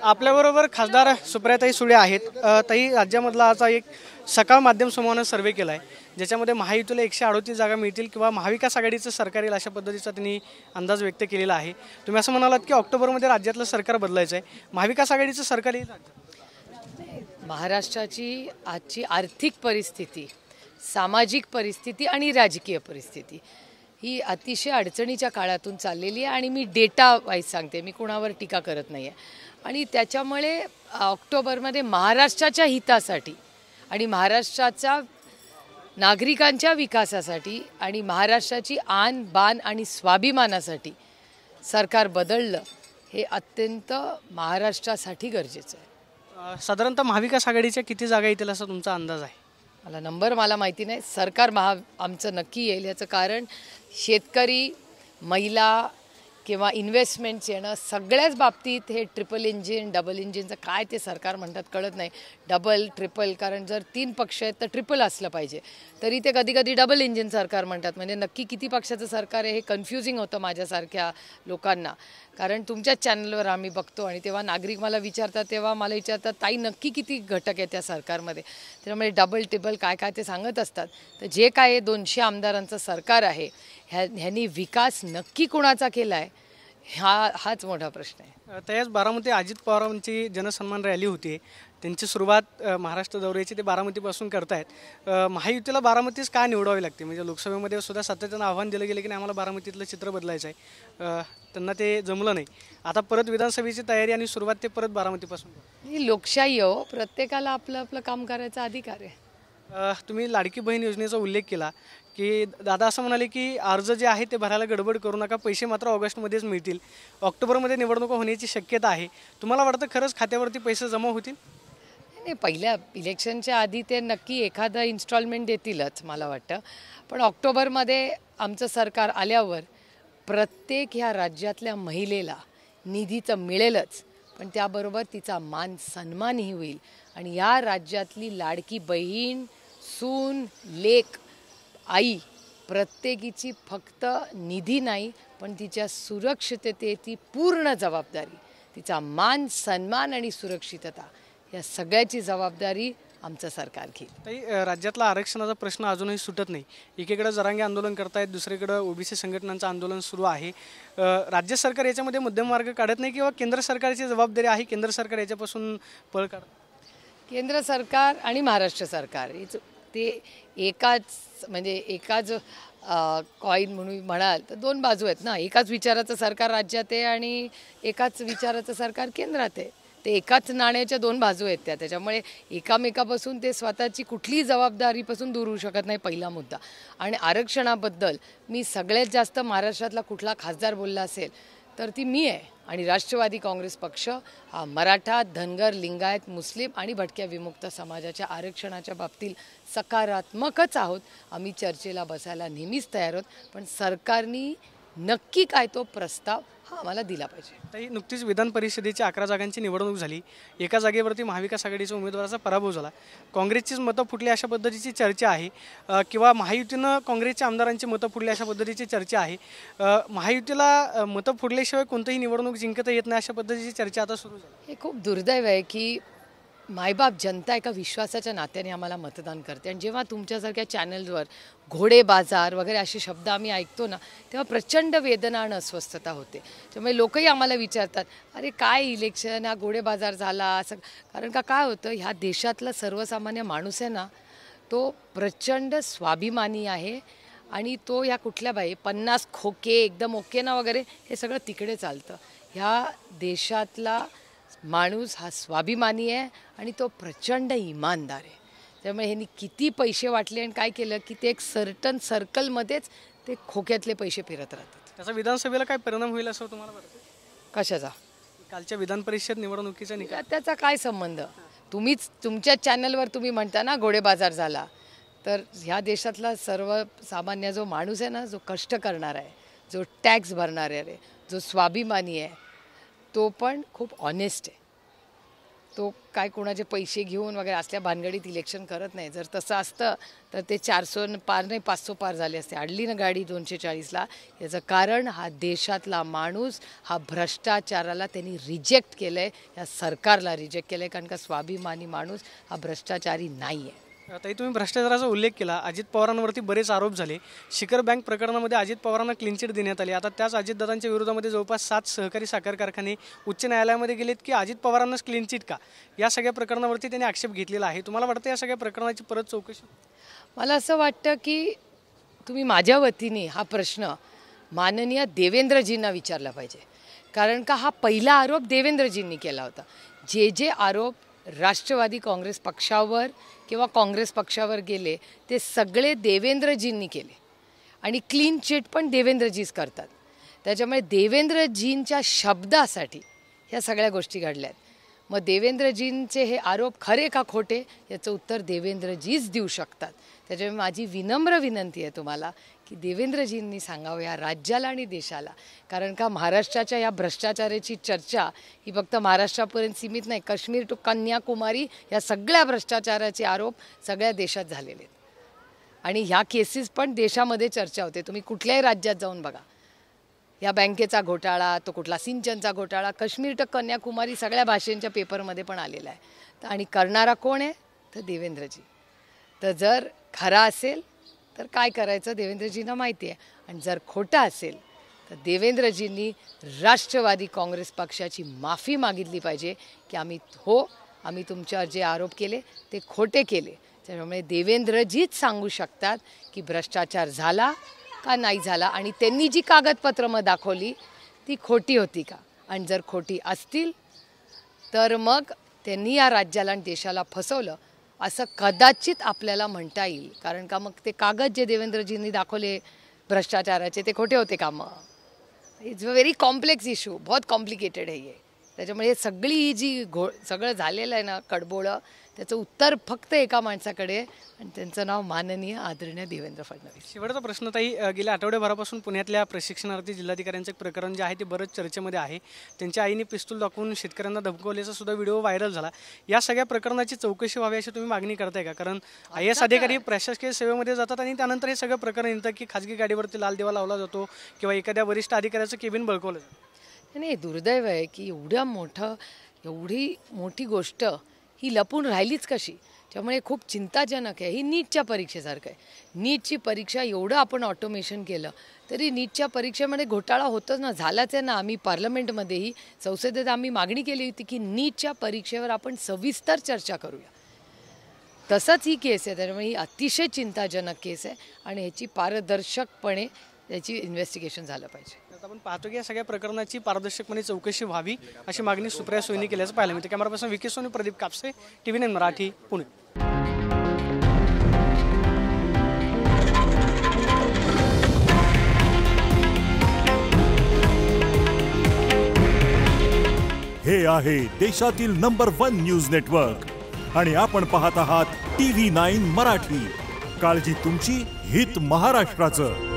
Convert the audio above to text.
आपल्याबरोबर खासदार सुप्रियाताई सुळे आहेत. ताई, राज्यामधला आजचा एक सकाळ माध्यम समूहानं सर्वे केला आहे, ज्याच्यामध्ये महायुतीला 138 जागा मिळतील किंवा महाविकास आघाडीचं सरकार येईल अशा पद्धतीचा त्यांनी अंदाज व्यक्त केलेला आहे. तुम्ही असं म्हणालात की ऑक्टोबरमध्ये राज्यातलं सरकार बदलायचं आहे, महाविकास आघाडीचं सरकार येईल. महाराष्ट्राची आजची आर्थिक परिस्थिती, सामाजिक परिस्थिती आणि राजकीय परिस्थिती ही अतिशय अडचणीच्या काळातून चाललेली आहे आणि मी डेटा वाईज सांगते, मी कोणावर टीका करत नाही आहे. आणि त्याच्यामुळे ऑक्टोबरमध्ये महाराष्ट्राच्या हितासाठी आणि महाराष्ट्राच्या नागरिकांच्या विकासासाठी आणि महाराष्ट्राची आन बान आणि स्वाभिमानासाठी सरकार बदललं हे अत्यंत महाराष्ट्रासाठी गरजेचं आहे. साधारणतः महाविकास आघाडीच्या किती जागा येतील असा तुमचा अंदाज आहे? मला माहिती नाही. सरकार आमचं नक्की येईल. याचं कारण शेतकरी, महिला किंवा इन्व्हेस्टमेंट्स येणं सगळ्याच बाबतीत हे ट्रिपल इंजिन, डबल इंजिनचं काय ते सरकार म्हणतात कळत नाही. डबल, ट्रिपल, कारण जर 3 पक्ष आहेत तर ट्रिपल असलं पाहिजे, तरी ते कधी कधी डबल इंजिन सरकार म्हणतात. म्हणजे नक्की किती पक्षाचं सरकार आहे हे कन्फ्युजिंग होतं माझ्यासारख्या लोकांना. कारण तुमच्याच चॅनलवर आम्ही बघतो आणि तेव्हा नागरिक मला विचारतात, तेव्हा मला विचारतात ताई नक्की किती घटक आहे त्या सरकारमध्ये. त्यामुळे डबल ट्रिपल काय काय ते सांगत असतात. तर जे काय 200 आमदारांचं सरकार आहे ह्यांनी विकास नक्की कुणाचा केला आहे हाच मोठा प्रश्न आहे. त्याच बारामती अजित पवारांची जनसन्मान रॅली होती, त्यांची सुरुवात महाराष्ट्र दौऱ्याची ते बारामतीपासून करतायत. महायुतीला बारामतीच का निवडावी लागते? म्हणजे लोकसभेमध्ये सुद्धा सातत्यानं आव्हान दिलं गेलं की नाही आम्हाला बारामतीतलं चित्र बदलायचं आहे, त्यांना ते जमलं नाही. आता परत विधानसभेची तयारी आणि सुरुवात ते परत बारामतीपासून. ही लोकशाही हो, प्रत्येकाला आपलं आपलं काम करायचा अधिकार आहे. तुम्ही लाडकी बहीण योजनेचा उल्लेख केला की दादा असं म्हणाले की अर्ज जे आहे ते भरायला गडबड करू नका, पैसे मात्र ऑगस्टमध्येच मिळतील, ऑक्टोबरमध्ये निवडणुका होण्याची शक्यता आहे. तुम्हाला वाटतं खरंच खात्यावरती पैसे जमा होतील? नाही, पहिल्या इलेक्शनच्या आधी ते नक्की एखादं इन्स्टॉलमेंट देतीलच मला वाटतं. पण ऑक्टोबरमध्ये आमचं सरकार आल्यावर प्रत्येक ह्या राज्यातल्या महिलेला निधी तर मिळेलच, पण त्याबरोबर तिचा मान सन्मानही होईल. आणि या राज्यातली लाडकी बहीण, सून, लेक, आई प्रत्येकीची फक्त निधी नाही पण तिच्या सुरक्षिततेची पूर्ण जबाबदारी, तिचा मान सन्मान आणि सुरक्षितता या सगळ्याची जबाबदारी आमचं सरकार घेईल. राज्यातला आरक्षणाचा प्रश्न अजूनही सुटत नाही. एकीकडे जरांगे आंदोलन करतायत, दुसरीकडे ओबीसी संघटनांचं आंदोलन सुरू आहे. राज्य सरकार याच्यामध्ये मध्यम मार्ग काढत नाही किंवा केंद्र सरकारची जबाबदारी आहे, केंद्र सरकार याच्यापासून पळ काढतं? केंद्र सरकार आणि महाराष्ट्र सरकार ते एकाच कॉईन म्हणून म्हणाल तर 2 बाजू आहेत ना. एकाच विचाराचं सरकार राज्यात आहे आणि एकाच विचाराचं सरकार केंद्रात आहे. ते एकाच नाण्याच्या 2 बाजू आहेत त्याच्यामुळे एकामेकापासून ते स्वतःची कुठलीही जबाबदारीपासून दूर होऊ शकत नाही, पहिला मुद्दा. आणि आरक्षणाबद्दल मी सगळ्यात जास्त महाराष्ट्रातला कुठला खासदार बोलला असेल तर ती मी आहे. आणि राष्ट्रवादी काँग्रेस पक्ष हा मराठा, धनगर, लिंगायत, मुस्लिम आणि भटक्या विमुक्त समाजाच्या आरक्षणाच्या बाबतीत सकारात्मकच आहोत. आम्ही चर्चेला बसायला नेहमीच तयार आहोत, पण सरकारने नक्की काय तो प्रस्ताव हा आम्हाला दिला पाहिजे. ताई, नुकतीच विधान परिषदेची 11 जागांची निवडणूक झाली. एका जागेवरती महाविकास आघाडीच्या उमेदवाराचा पराभव झाला. काँग्रेसचीच मतं फुटली अशा पद्धतीची चर्चा आहे, किंवा महायुतीनं काँग्रेसच्या आमदारांची मतं फुटली अशा पद्धतीची चर्चा आहे. महायुतीला मतं फुटल्याशिवाय कोणतीही निवडणूक जिंकता येत नाही अशा पद्धतीची चर्चा आता सुरू झाली. हे खूप दुर्दैव आहे की मायबाप जनता एका विश्वासाच्या नात्याने आम्हाला मतदान करते. आणि जेव्हा तुमच्यासारख्या चॅनल्सवर घोडे बाजार वगैरे असे शब्द आम्ही ऐकतो ना, तेव्हा प्रचंड वेदना आणि अस्वस्थता होते. त्यामुळे लोकही आम्हाला विचारतात, अरे काय इलेक्शन, हा घोडे बाजार झाला असं. कारण काय होतं, ह्या देशातला सर्वसामान्य माणूस आहे ना, तो प्रचंड स्वाभिमानी आहे. आणि तो ह्या कुठल्या 50 खोके एकदम ओके ना वगैरे हे सगळं तिकडे चालतं. ह्या देशातला माणूस हा स्वाभिमानी आहे आणि तो प्रचंड इमानदार आहे. त्यामुळे ह्यांनी किती पैसे वाटले आणि काय केलं की ते एक सर्टन सर्कलमध्येच ते खोक्यातले पैसे फिरत राहतात. त्याचा विधानसभेला काय परिणाम होईल असं तुम्हाला वाटतं? कशाचा? कालच्या विधान परिषद निवडणुकीचा निकाल. त्याचा काय संबंध? तुम्हीच तुमच्या चॅनलवर तुम्ही म्हणता ना घोडे बाजार झाला, तर ह्या देशातला सर्वसामान्य जो माणूस आहे ना, जो कष्ट करणार आहे, जो टॅक्स भरणार आहे, जो स्वाभिमानी आहे, तो पण खूप ऑनेस्ट आहे. तो काय कोणाचे पैसे घेऊन वगैरे असल्या भानगडीत इलेक्शन करत नाही. जर तसं असतं तर ते 400 पार नाही 500 पार झाले असते. अडली ना गाडी 240ला. याचं कारण हा देशातला माणूस हा भ्रष्टाचाराला त्यांनी रिजेक्ट केलं आहे, या सरकारला रिजेक्ट केलं आहे, कारण का स्वाभिमानी माणूस हा भ्रष्टाचारी नाही आहे. ताई, तुम्ही भ्रष्टाचाराचा उल्लेख केला. अजित पवारांवरती बरेच आरोप झाले. शिखर बँक प्रकरणामध्ये अजित पवारांना क्लीन चिट देण्यात आली. आता त्याच अजितदादांच्या विरोधामध्ये जवळपास 7 सहकारी साखर कारखाने उच्च न्यायालयामध्ये गेलेत की अजित पवारांनाच क्लीन चिट का, या सगळ्या प्रकरणावरती त्यांनी आक्षेप घेतलेला आहे. तुम्हाला वाटतं या सगळ्या प्रकरणाची परत चौकशी? मला असं वाटतं की तुम्ही माझ्या वतीने हा प्रश्न माननीय देवेंद्रजींना विचारला पाहिजे, कारण का हा पहिला आरोप देवेंद्रजींनी केला होता. जे आरोप राष्ट्रवादी काँग्रेस पक्षावर किंवा काँग्रेस पक्षावर गेले ते सगळे देवेंद्रजींनी केले आणि क्लीन चिट पण देवेंद्रजीच करतात. त्याच्यामुळे देवेंद्रजींच्या शब्दासाठी ह्या सगळ्या गोष्टी घडल्या आहेत. मग देवेंद्रजींचे हे आरोप खरे का खोटे याचं उत्तर देवेंद्रजीच देऊ शकतात. त्याच्यामुळे माझी विनम्र विनंती आहे तुम्हाला की देवेंद्रजींनी सांगावं या राज्याला आणि देशाला, कारण का महाराष्ट्राच्या या भ्रष्टाचाराची चर्चा ही फक्त महाराष्ट्रापर्यंत सीमित नाही. काश्मीर टू कन्याकुमारी या सगळ्या भ्रष्टाचाराचे आरोप सगळ्या देशात झालेले आहेत आणि ह्या केसेस पण देशामध्ये चर्चा होते. तुम्ही कुठल्याही राज्यात जाऊन बघा, या बँकेचा घोटाळा, तो कुठला सिंचनचा घोटाळा, काश्मीर टू कन्याकुमारी सगळ्या भाषेंच्या पेपरमध्ये पण आलेला आहे. आणि करणारा कोण आहे तर देवेंद्रजी. तर जर खरा असेल तर काय करायचं देवेंद्रजींना माहिती आहे, आणि जर खोटा असेल तर देवेंद्रजींनी राष्ट्रवादी काँग्रेस पक्षाची माफी मागितली पाहिजे की आम्ही तुमच्यावर जे आरोप केले ते खोटे केले. त्यामुळे देवेंद्रजीच सांगू शकतात की भ्रष्टाचार झाला का नाही झाला आणि त्यांनी जी कागदपत्रं मग दाखवली ती खोटी होती का, आणि जर खोटी असतील तर मग त्यांनी या राज्याला आणि देशाला फसवलं असं कदाचित आपल्याला म्हणता येईल. कारण का मग ते कागद जे देवेंद्रजींनी दाखवले भ्रष्टाचाराचे ते खोटे होते का? मग it's a very complex issue, बहुत कॉम्प्लिकेटेड आहे हे. त्याच्यामुळे सगळी ही जी सगळं झालेलं आहे ना कडबोळं, त्याचं उत्तर फक्त एका माणसाकडे, आणि त्यांचं नाव माननीय आदरणीय देवेंद्र फडणवीस. शेवटचा प्रश्न ताई, गेल्या आठवड्याभरापासून पुण्यातल्या प्रशिक्षणार्थी जिल्हाधिकाऱ्यांचं एक प्रकरण जे आहे ते बरंच चर्चेमध्ये आहे. त्यांच्या आईने पिस्तूल दाखवून शेतकऱ्यांना धमकवल्याचा सुद्धा व्हिडिओ व्हायरल झाला. या सगळ्या प्रकरणाची चौकशी व्हावी अशी तुम्ही मागणी करताय का? कारण IAS अधिकारी प्रशासकीय सेवेमध्ये जातात आणि त्यानंतर हे सगळं प्रकरण येतं की खाजगी गाडीवरती लाल दिवा लावला जातो किंवा एखाद्या वरिष्ठ अधिकाऱ्याचं केबिन बळकवलं जातं. नाही, दुर्दैव आहे की एवढी मोठी गोष्ट ही लपून राहिलीच कशी. त्यामुळे खूप चिंताजनक आहे. ही नीटच्या परीक्षेसारखं आहे. नीटची परीक्षा एवढं आपण ऑटोमेशन केलं तरी नीटच्या परीक्षेमध्ये घोटाळा होतच ना, झालाच आहे ना. आम्ही पार्लमेंटमध्येही संसदेत आम्ही मागणी केली होती की नीटच्या परीक्षेवर आपण सविस्तर चर्चा करूया. तसंच ही केस आहे. त्यामुळे ही अतिशय चिंताजनक केस आहे आणि ह्याची पारदर्शकपणे याची इन्व्हेस्टिगेशन झालं पाहिजे. आपण पाहतो की या सगळ्या प्रकरणाची पारदर्शकपणे चौकशी व्हावी अशी मागणी सुप्रिया सुळेंनी केल्याचं पाहायला मिळतं. Cameraperson Vicky Soni, Pradeep Kapse, TV9 Marathi, Pune. हे आहे देशातील नंबर 1 न्यूज नेटवर्क आणि आपण पाहत आहात TV9 मराठी. काळजी तुमची, हित महाराष्ट्राचं.